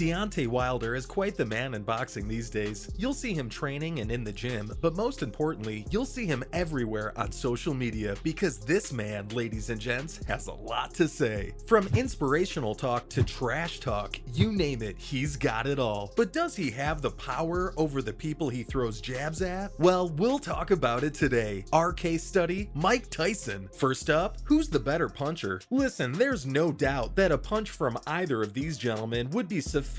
Deontay Wilder is quite the man in boxing these days. You'll see him training and in the gym, but most importantly, you'll see him everywhere on social media because this man, ladies and gents, has a lot to say. From inspirational talk to trash talk, you name it, he's got it all. But does he have the power over the people he throws jabs at? Well, we'll talk about it today. Our case study, Mike Tyson. First up, who's the better puncher? Listen, there's no doubt that a punch from either of these gentlemen would be sufficiently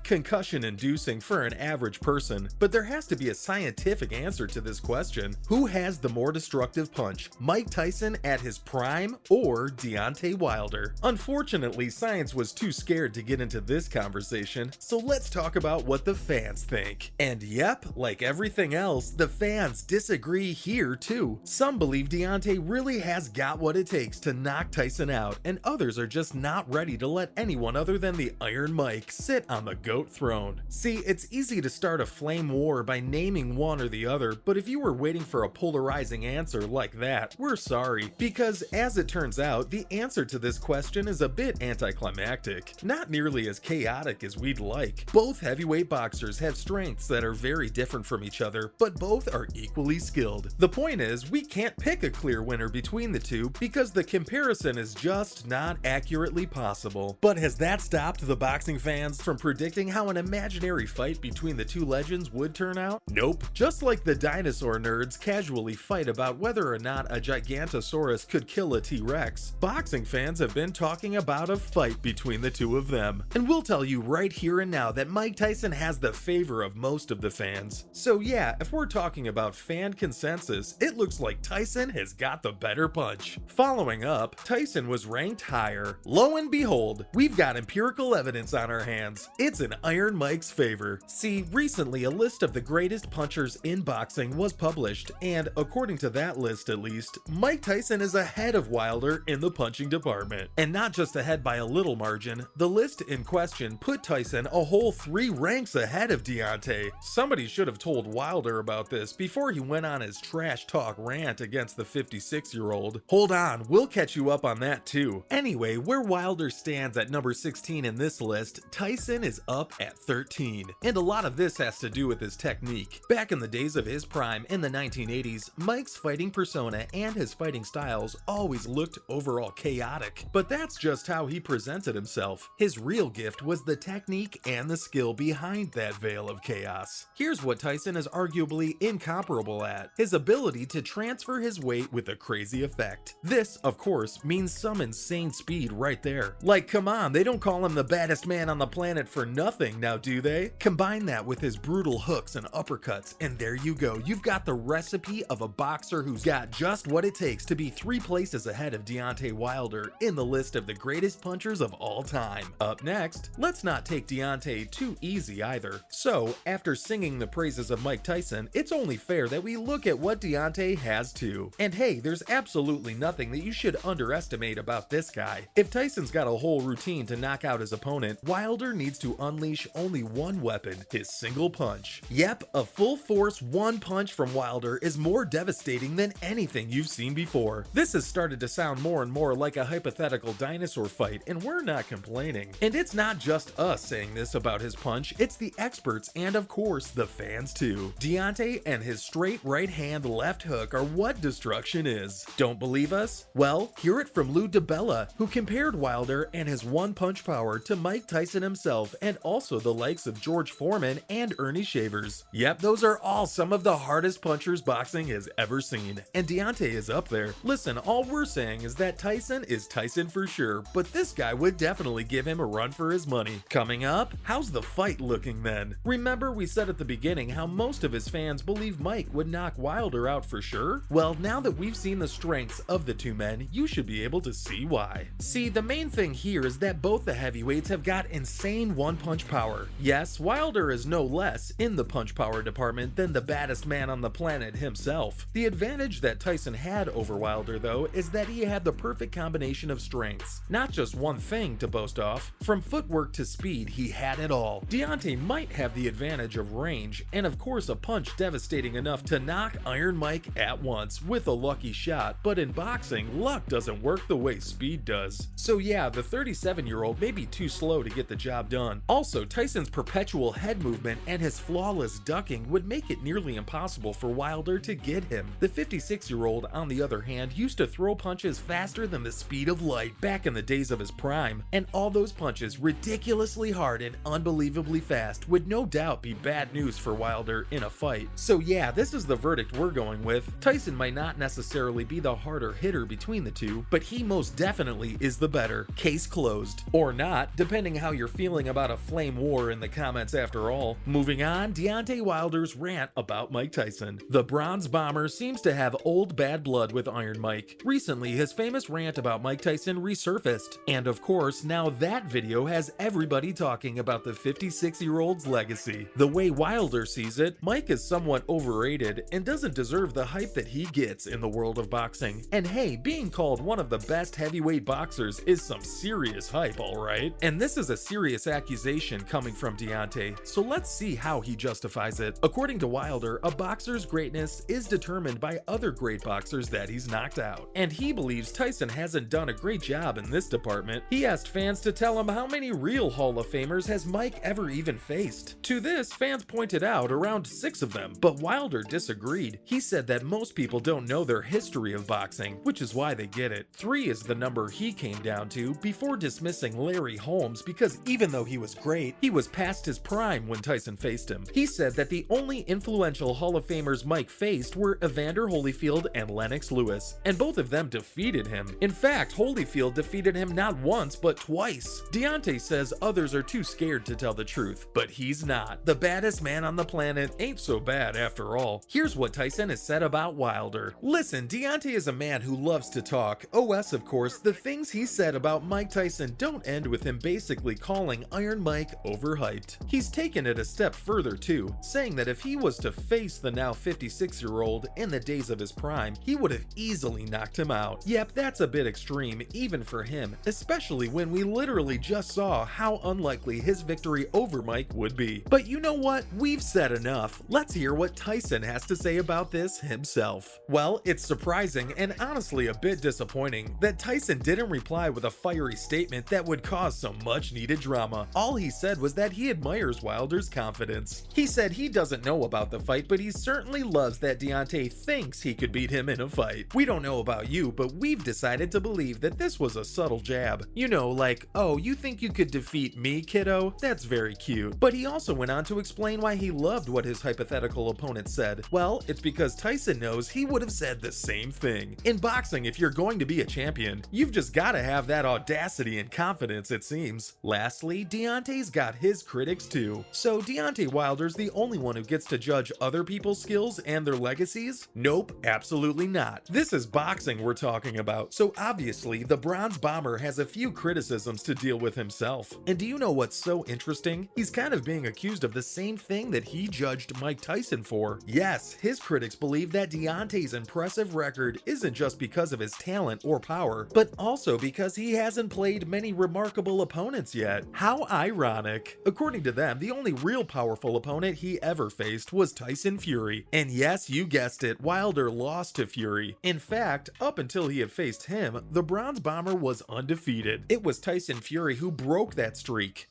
concussion-inducing for an average person, but there has to be a scientific answer to this question. Who has the more destructive punch, Mike Tyson at his prime or Deontay Wilder? Unfortunately, science was too scared to get into this conversation, so let's talk about what the fans think. And yep, like everything else, the fans disagree here too. Some believe Deontay really has got what it takes to knock Tyson out, and others are just not ready to let anyone other than the Iron Mike sit on the GOAT throne. See, it's easy to start a flame war by naming one or the other, but if you were waiting for a polarizing answer like that, we're sorry, because as it turns out, the answer to this question is a bit anticlimactic, not nearly as chaotic as we'd like. Both heavyweight boxers have strengths that are very different from each other, but both are equally skilled. The point is, we can't pick a clear winner between the two because the comparison is just not accurately possible. But has that stopped the boxing fans from predicting how an imaginary fight between the two legends would turn out? Nope. Just like the dinosaur nerds casually fight about whether or not a Gigantosaurus could kill a T-Rex, boxing fans have been talking about a fight between the two of them. And we'll tell you right here and now that Mike Tyson has the favor of most of the fans. So yeah, if we're talking about fan consensus, it looks like Tyson has got the better punch. Following up, Tyson was ranked higher. Lo and behold, we've got empirical evidence on our hands. It's in Iron Mike's favor. See, recently a list of the greatest punchers in boxing was published, and according to that list at least, Mike Tyson is ahead of Wilder in the punching department. And not just ahead by a little margin, the list in question put Tyson a whole 3 ranks ahead of Deontay. Somebody should have told Wilder about this before he went on his trash talk rant against the 56-year-old. Hold on, we'll catch you up on that too. Anyway, where Wilder stands at number 16 in this list, Tyson is up at 13. And a lot of this has to do with his technique. Back in the days of his prime in the 1980s, Mike's fighting persona and his fighting styles always looked overall chaotic, but that's just how he presented himself. His real gift was the technique and the skill behind that veil of chaos. Here's what Tyson is arguably incomparable at: his ability to transfer his weight with a crazy effect. This, of course, means some insane speed right there. Like, come on, they don't call him the baddest man on the planet for nothing now, do they? Combine that with his brutal hooks and uppercuts, and there you go. You've got the recipe of a boxer who's got just what it takes to be 3 places ahead of Deontay Wilder in the list of the greatest punchers of all time. Up next, let's not take Deontay too easy either. So, after singing the praises of Mike Tyson, it's only fair that we look at what Deontay has too. And hey, there's absolutely nothing that you should underestimate about this guy. If Tyson's got a whole routine to knock out his opponent, Wilder needs to unleash only one weapon, his single punch. Yep, a full force one punch from Wilder is more devastating than anything you've seen before. This has started to sound more and more like a hypothetical dinosaur fight, and we're not complaining. And it's not just us saying this about his punch, it's the experts and of course the fans too. Deontay and his straight right hand left hook are what destruction is. Don't believe us? Well, hear it from Lou DiBella, who compared Wilder and his one punch power to Mike Tyson himself and also the likes of George Foreman and Ernie Shavers. Yep, those are all some of the hardest punchers boxing has ever seen, and Deontay is up there. Listen, all we're saying is that Tyson is Tyson for sure, but this guy would definitely give him a run for his money. Coming up, how's the fight looking then? Remember we said at the beginning how most of his fans believe Mike would knock Wilder out for sure? Well, now that we've seen the strengths of the two men, you should be able to see why. See, the main thing here is that both the heavyweights have got insane one-punch power. Yes, Wilder is no less in the punch power department than the baddest man on the planet himself. The advantage that Tyson had over Wilder, though, is that he had the perfect combination of strengths. Not just one thing to boast off. From footwork to speed, he had it all. Deontay might have the advantage of range, and of course a punch devastating enough to knock Iron Mike at once with a lucky shot, but in boxing, luck doesn't work the way speed does. So yeah, the 37-year-old may be too slow to get the job job done. Also, Tyson's perpetual head movement and his flawless ducking would make it nearly impossible for Wilder to get him. The 56-year-old, on the other hand, used to throw punches faster than the speed of light back in the days of his prime, and all those punches ridiculously hard and unbelievably fast would no doubt be bad news for Wilder in a fight. So yeah, this is the verdict we're going with. Tyson might not necessarily be the harder hitter between the two, but he most definitely is the better. Case closed. Or not, depending how you're feeling about a flame war in the comments after all. Moving on, Deontay Wilder's rant about Mike Tyson. The Bronze Bomber seems to have old bad blood with Iron Mike. Recently, his famous rant about Mike Tyson resurfaced, and of course, now that video has everybody talking about the 56-year-old's legacy. The way Wilder sees it, Mike is somewhat overrated and doesn't deserve the hype that he gets in the world of boxing. And hey, being called one of the best heavyweight boxers is some serious hype, alright? And this is a serious accusation coming from Deontay, so let's see how he justifies it. According to Wilder, a boxer's greatness is determined by other great boxers that he's knocked out, and he believes Tyson hasn't done a great job in this department. He asked fans to tell him how many real Hall of Famers has Mike ever even faced. To this, fans pointed out around 6 of them, but Wilder disagreed. He said that most people don't know their history of boxing, which is why they get it. 3 is the number he came down to before dismissing Larry Holmes because even though he was great, he was past his prime when Tyson faced him. He said that the only influential Hall of Famers Mike faced were Evander Holyfield and Lennox Lewis, and both of them defeated him. In fact, Holyfield defeated him not once but twice. Deontay says others are too scared to tell the truth, but he's not. The baddest man on the planet ain't so bad after all. Here's what Tyson has said about Wilder. Listen, Deontay is a man who loves to talk. OS, of course, the things he said about Mike Tyson don't end with him basically calling Iron Mike overhyped. He's taken it a step further too, saying that if he was to face the now 56-year-old in the days of his prime, he would have easily knocked him out. Yep, that's a bit extreme even for him, especially when we literally just saw how unlikely his victory over Mike would be. But you know what? We've said enough. Let's hear what Tyson has to say about this himself. Well, it's surprising and honestly a bit disappointing that Tyson didn't reply with a fiery statement that would cause some much needed drama. All he said was that he admires Wilder's confidence. He said he doesn't know about the fight, but he certainly loves that Deontay thinks he could beat him in a fight. We don't know about you, but we've decided to believe that this was a subtle jab. You know, like, oh, you think you could defeat me, kiddo? That's very cute. But he also went on to explain why he loved what his hypothetical opponent said. Well, it's because Tyson knows he would have said the same thing. In boxing, if you're going to be a champion, you've just gotta have that audacity and confidence, it seems. Lastly, Deontay's got his critics too. So Deontay Wilder's the only one who gets to judge other people's skills and their legacies? Nope, absolutely not. This is boxing we're talking about, so obviously the Bronze Bomber has a few criticisms to deal with himself. And do you know what's so interesting? He's kind of being accused of the same thing that he judged Mike Tyson for. Yes, his critics believe that Deontay's impressive record isn't just because of his talent or power, but also because he hasn't played many remarkable opponents yet. How ironic. According to them, the only real powerful opponent he ever faced was Tyson Fury. And yes, you guessed it, Wilder lost to Fury. In fact, up until he had faced him, the Bronze Bomber was undefeated. It was Tyson Fury who broke that streak.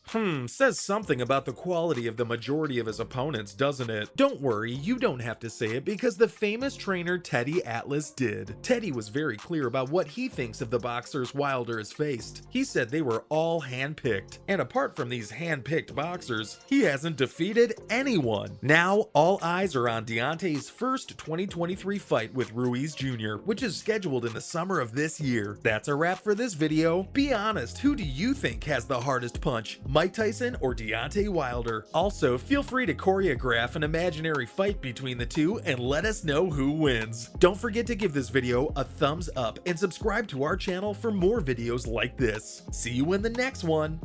Says something about the quality of the majority of his opponents, doesn't it? Don't worry, you don't have to say it because the famous trainer Teddy Atlas did. Teddy was very clear about what he thinks of the boxers Wilder has faced. He said they were all hand-picked, and apart from these hand-picked boxers, he hasn't defeated anyone. Now, all eyes are on Deontay's first 2023 fight with Ruiz Jr., which is scheduled in the summer of this year. That's a wrap for this video. Be honest, who do you think has the hardest punch, Mike Tyson or Deontay Wilder? Also, feel free to choreograph an imaginary fight between the two and let us know who wins. Don't forget to give this video a thumbs up and subscribe to our channel for more videos like this. See you in the next one.